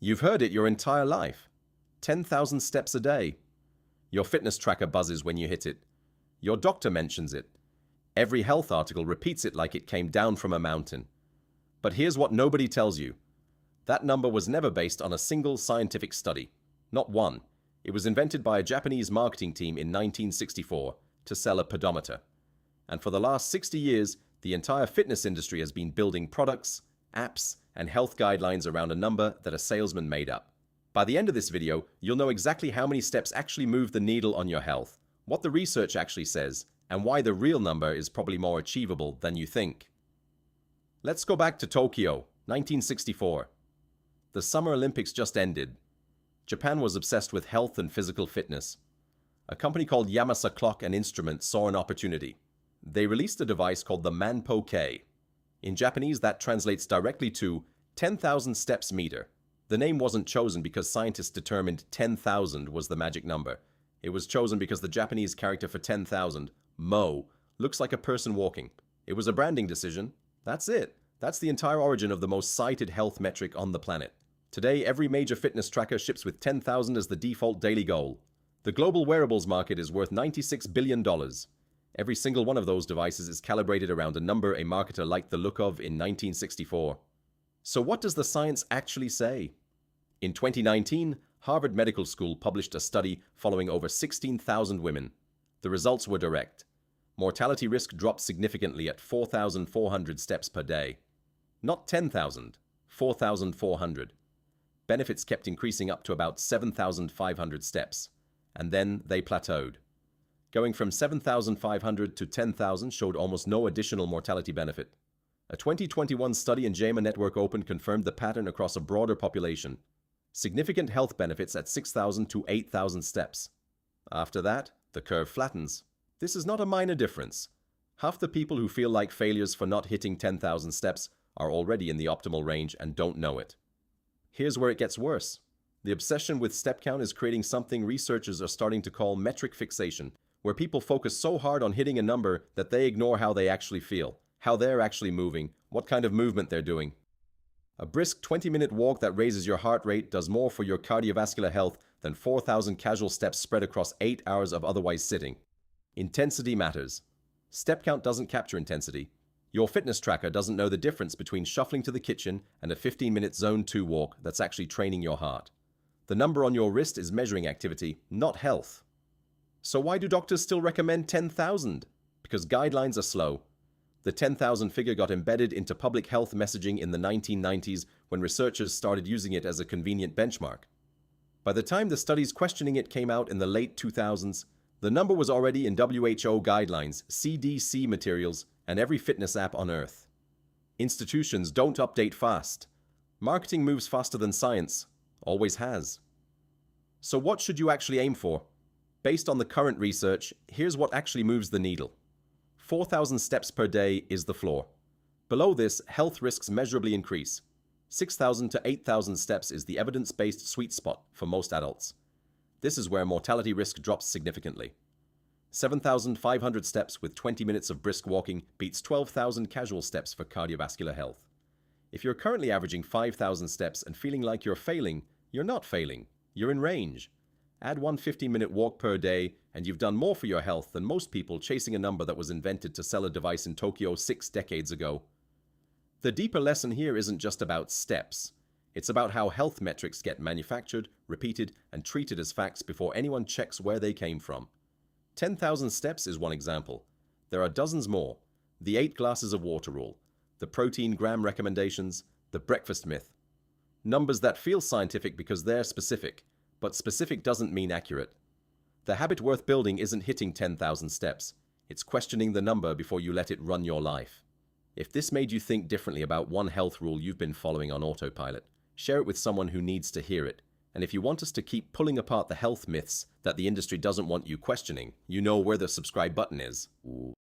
You've heard it your entire life. 10,000 steps a day. Your fitness tracker buzzes when you hit it. Your doctor mentions it. Every health article repeats it like it came down from a mountain. But here's what nobody tells you. That number was never based on a single scientific study. Not one. It was invented by a Japanese marketing team in 1964 to sell a pedometer. And for the last 60 years, the entire fitness industry has been building products, apps, and health guidelines around a number that a salesman made up. By the end of this video, you'll know exactly how many steps actually move the needle on your health, what the research actually says, and why the real number is probably more achievable than you think. Let's go back to Tokyo, 1964. The Summer Olympics just ended. Japan was obsessed with health and physical fitness. A company called Yamasa Clock and Instrument saw an opportunity. They released a device called the Manpo-K. In Japanese, that translates directly to 10,000 steps meter. The name wasn't chosen because scientists determined 10,000 was the magic number. It was chosen because the Japanese character for 10,000, mo, looks like a person walking. It was a branding decision. That's it. That's the entire origin of the most cited health metric on the planet. Today, every major fitness tracker ships with 10,000 as the default daily goal. The global wearables market is worth $96 billion. Every single one of those devices is calibrated around a number a marketer liked the look of in 1964. So what does the science actually say? In 2019, Harvard Medical School published a study following over 16,000 women. The results were direct. Mortality risk dropped significantly at 4,400 steps per day. Not 10,000, 4,400. Benefits kept increasing up to about 7,500 steps, and then they plateaued. Going from 7,500 to 10,000 showed almost no additional mortality benefit. A 2021 study in JAMA Network Open confirmed the pattern across a broader population. Significant health benefits at 6,000 to 8,000 steps. After that, the curve flattens. This is not a minor difference. Half the people who feel like failures for not hitting 10,000 steps are already in the optimal range and don't know it. Here's where it gets worse. The obsession with step count is creating something researchers are starting to call metric fixation, where people focus so hard on hitting a number that they ignore how they actually feel, how they're actually moving, what kind of movement they're doing. A brisk 20-minute walk that raises your heart rate does more for your cardiovascular health than 4,000 casual steps spread across 8 hours of otherwise sitting. Intensity matters. Step count doesn't capture intensity. Your fitness tracker doesn't know the difference between shuffling to the kitchen and a 15-minute zone 2 walk that's actually training your heart. The number on your wrist is measuring activity, not health. So why do doctors still recommend 10,000? Because guidelines are slow. The 10,000 figure got embedded into public health messaging in the 1990s when researchers started using it as a convenient benchmark. By the time the studies questioning it came out in the late 2000s, the number was already in WHO guidelines, CDC materials, and every fitness app on Earth. Institutions don't update fast. Marketing moves faster than science. Always has. So what should you actually aim for? Based on the current research, here's what actually moves the needle. 4,000 steps per day is the floor. Below this, health risks measurably increase. 6,000 to 8,000 steps is the evidence-based sweet spot for most adults. This is where mortality risk drops significantly. 7,500 steps with 20 minutes of brisk walking beats 12,000 casual steps for cardiovascular health. If you're currently averaging 5,000 steps and feeling like you're failing, you're not failing. You're in range. Add one 15-minute walk per day, and you've done more for your health than most people chasing a number that was invented to sell a device in Tokyo 6 decades ago. The deeper lesson here isn't just about steps. It's about how health metrics get manufactured, repeated, and treated as facts before anyone checks where they came from. 10,000 steps is one example. There are dozens more. The 8 glasses of water rule, the protein gram recommendations, the breakfast myth. Numbers that feel scientific because they're specific, but specific doesn't mean accurate. The habit worth building isn't hitting 10,000 steps. It's questioning the number before you let it run your life. If this made you think differently about one health rule you've been following on autopilot, share it with someone who needs to hear it. And if you want us to keep pulling apart the health myths that the industry doesn't want you questioning, you know where the subscribe button is. Ooh.